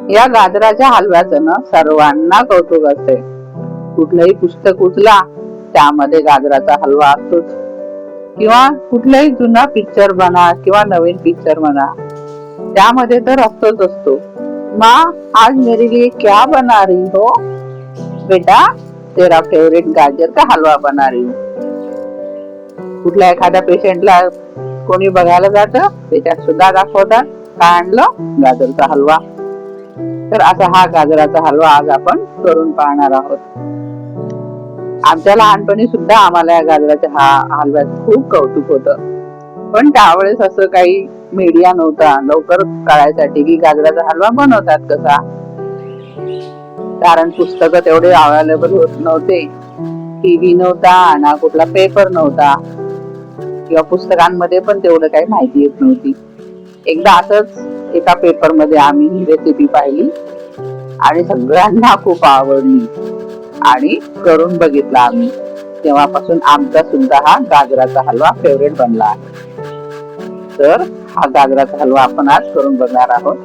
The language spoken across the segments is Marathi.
या गाजराच्या हलव्याचं ना सर्वांना कौतुक असते. कुठलंही पुस्तक उचला त्यामध्ये गाजराचा हलवा असतोच, किंवा कुठलाही जुना पिक्चर बना किंवा नवीन पिक्चर बना त्यामध्ये तर असतोच असतो. माँ आज मेरे लिए क्या बना रही हो? बेटा तेरा फेवरेट गाजर का हलवा बना रही हूँ. कुठल्या एखाद्या पेशंटला कोणी बघायला जातं त्याच्यात सुद्धा दाखवतात काय आणलं, गाजरचा हलवा. तर असा हा गाजराचा हलवा आज आपण करून पाहणार आहोत. आमच्या लहानपणी सुद्धा आम्हाला या गाजराच्या हलव्यात खूप कौतुक होतं, पण त्यावेळेस असं काही मीडिया नव्हता लवकर कळायसाठी की गाजराचा हलवा बनवतात कसा. कारण पुस्तकं तेवढे अवेलेबल होत नव्हते, टीव्ही नव्हता ना कुठला पेपर नव्हता, किंवा पुस्तकांमध्ये पण तेवढं काही माहिती येत नव्हती. एकदा असंच एका पेपर मध्ये आम्ही ही रेसिपी पाहिली आणि सगळ्यांना खूप आवडली आणि करून बघितला आम्ही. तेव्हापासून आमचा सुद्धा हा गाजराचा हलवा फेवरेट बनला आहे. तर हा गाजराचा हलवा आपण आज करून बघणार आहोत.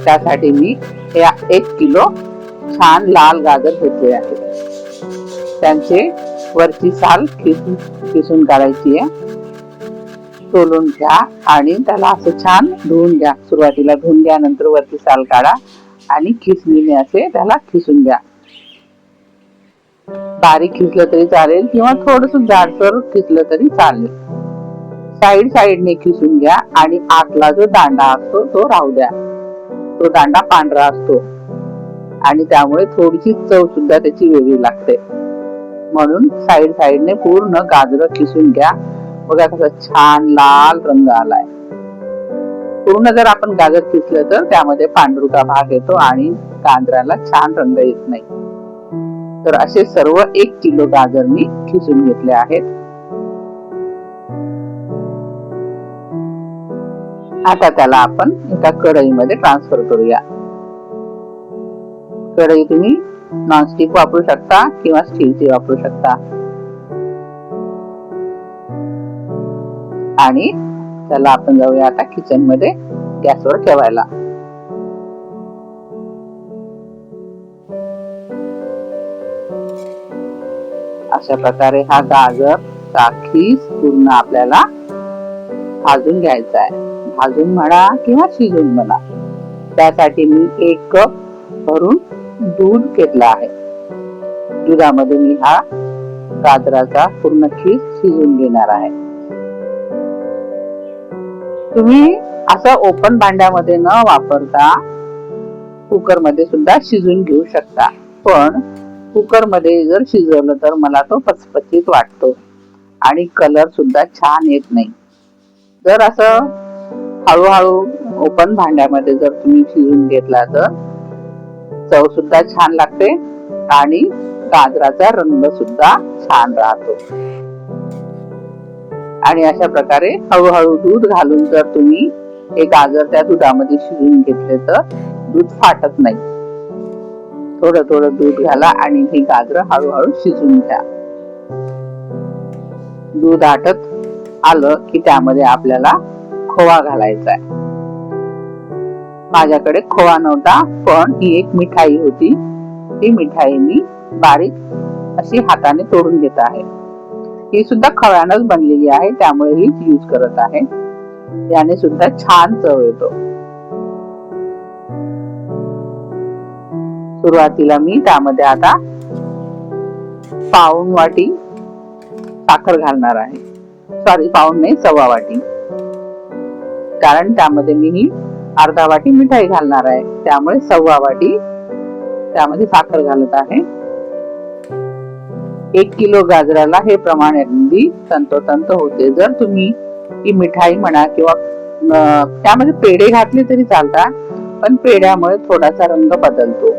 त्यासाठी मी 1 किलो छान लाल गाजर घेतले आहे. त्यांचे वरची साल किसून काढायची आहे. सोलून घ्या आणि त्याला असं छान धुवून घ्या. सुरुवातीला धुवून घ्या, नंतर वरची साल काढा आणि खिसणीने असे त्याला खिसून घ्या. बारीक खिसलं तरी चालेल किंवा थोडस जाडसर खिसलं तरी चालेल. साईडने खिसून घ्या आणि आतला जो दांडा असतो तो राहू द्या. तो दांडा पांढरा असतो आणि त्यामुळे थोडीशी चव सुद्धा त्याची वेगळी लागते. म्हणून साईडने पूर्ण गाजर खिसून घ्या. बघा कसा छान लाल रंग आलाय. पूर्ण जर आपण गाजर खिसलं तर त्यामध्ये पांढरुका भाग येतो आणि गाजराला छान रंग येत नाही. तर असे सर्व 1 किलो गाजर मी खिसून घेतले आहेत. आता त्याला आपण एका कढईमध्ये ट्रान्सफर करूया. कढई तुम्ही नॉनस्टिक वापरू शकता किंवा स्टीलची वापरू शकता. आणि त्याला आपण जाऊया आता किचन मध्ये गॅसवर ठेवायला. अशा प्रकारे हा गाजरचा खीस पूर्ण आपल्याला भाजून घ्यायचा आहे. भाजून म्हणा किंवा शिजून म्हणा. त्यासाठी मी 1 कप भरून दूध घेतला आहे. दुधामध्ये मी हा गाजराचा पूर्ण खीस शिजून घेणार आहे. तुम्ही असं ओपन भांड्यामध्ये न वापरता कुकर मध्ये सुद्धा शिजून घेऊ शकता. पण कुकर मध्ये जर शिजवलं तर मला तो पचपचीत वाटतो आणि कलर सुद्धा छान येत नाही. जर असं हळूहळू ओपन भांड्यामध्ये जर तुम्ही शिजून घेतला तर चव सुद्धा छान लागते आणि गाजराचा रंग सुद्धा छान राहतो. आणि अशा प्रकारे हळूहळू दूध घालून जर तुम्ही हे गाजर त्या दुधामध्ये शिजून घेतले तर दूध फाटत नाही. थोडं दूध घाला आणि हे गाजर हळूहळू शिजून घ्या. दूध आटत आलं की त्यामध्ये आपल्याला खोवा घालायचा आहे. माझ्याकडे खोवा नव्हता, पण ही एक मिठाई होती. ती मिठाई मी बारीक अशी हाताने तोडून घेत आहे. ही सुद्धा खव्यानच बनलेली आहे, त्यामुळे ही यूज करत आहे. याने सुद्धा छान चव येतो. सुरुवातीला मी त्यामध्ये आता पाऊण वाटी साखर घालणार आहे. सॉरी, पाऊण नाही, 1/4 वाटी. कारण त्यामध्ये मी ही अर्धा वाटी मिठाई घालणार आहे, त्यामुळे 1/4 वाटी त्यामध्ये साखर घालत आहे. 1 किलो गाजराला हे प्रमाण अगदी तंतोतंत होते. जर तुम्ही ही मिठाई म्हणा किंवा त्यामध्ये पेढे घातले तरी चालतात, पण पेढ्यामुळे थोडासा रंग बदलतो.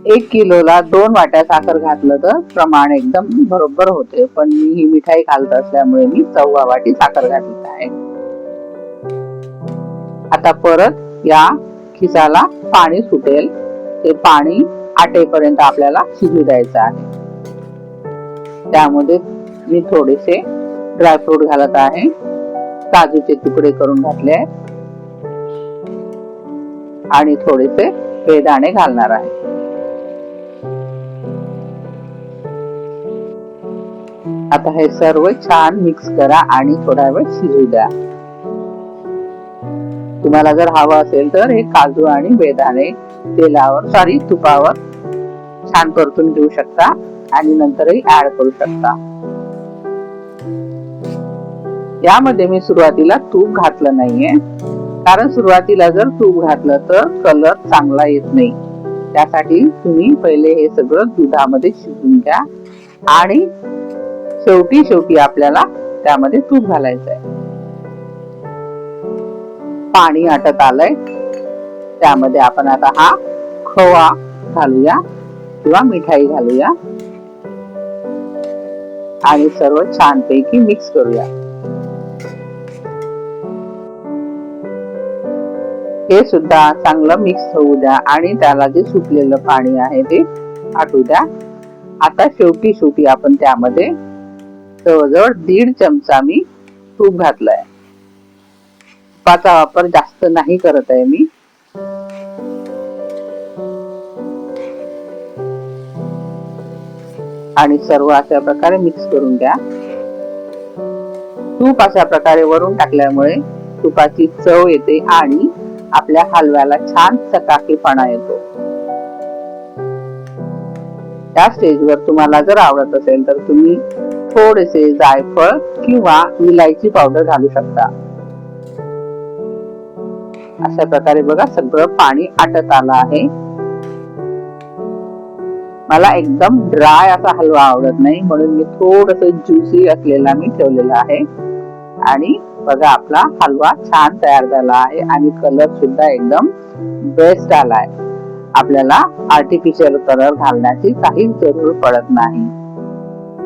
एक किलोला 2 वाट्या साखर घातलं तर प्रमाण एकदम बरोबर होते. पण मी ही मिठाई घालत असल्यामुळे मी 1/4 वाटी साखर घातली आहे. आता परत या खिसाला पाणी सुटेल, ते पाणी आटेपर्यंत आपल्याला शिजू द्यायचं आहे. त्यामध्ये मी थोडेसे ड्रायफ्रूट घालत आहे, काजूचे तुकडे करून घातले आहेत आणि थोडेसे बेदाणे घालणार आहे. आता हे सर्व छान मिक्स करा आणि थोडा वेळ शिजू द्या. तुम्हाला जर हवं असेल तर हे काजू आणि बेदाणे तुपावर छान परतून घेऊ शकता आणि नंतरही ऍड करू शकता. यामध्ये मी सुरुवातीला तूप घातलं नाहीये, कारण सुरुवातीला जर तूप घातलं तर कलर चांगला येत नाही. त्यासाठी तुम्ही पहिले हे सगळं दुधामध्ये शिजून घ्या आणि शेवटी आपल्याला त्यामध्ये तूप घालायचं आहे. पाणी आटत आलंय, त्यामध्ये आपण आता हा खवा घालूया किंवा मिठाई घालूया आणि सर्व छानपैकी मिक्स करूया. हे सुद्धा चांगलं मिक्स होऊ द्या आणि त्याला जे सुटलेलं पाणी आहे ते आटू द्या. आता शेवटी आपण त्यामध्ये जवळजवळ 1.5 चमचा मी तूप घातलंय. तुपाचा वापर जास्त नाही करत आहे मी. आणि सर्व अशा प्रकारे मिक्स करून घ्या. तूप अशा प्रकारे वरून टाकल्यामुळे तुपाची चव येते आणि आपल्या हलव्याला छान चकाकीपणा येतो. त्या स्टेजवर तुम्हाला जर आवडत असेल तर तुम्ही थोडेसे जायफळ किंवा इलायची पावडर घालू शकता. अशा प्रकारे बघा सगळं पाणी आटत आलं आहे. मला एकदम ड्राय असा हलवा आवडत नाही, म्हणून मी थोडस ज्युसी असलेला मी ठेवलेला आहे. आणि बघा आपला हलवा छान तयार झाला आहे आणि कलर सुद्धा एकदम बेस्ट आलाय. आपल्याला आर्टिफिशियल कलर घालण्याची काहीच जरूर पडत नाही.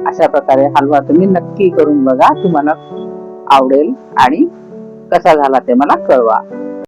अशा प्रकारे हलवा तुम्ही नक्की करून बघा, तुम्हाला आवडेल आणि कसा झाला ते मला कळवा.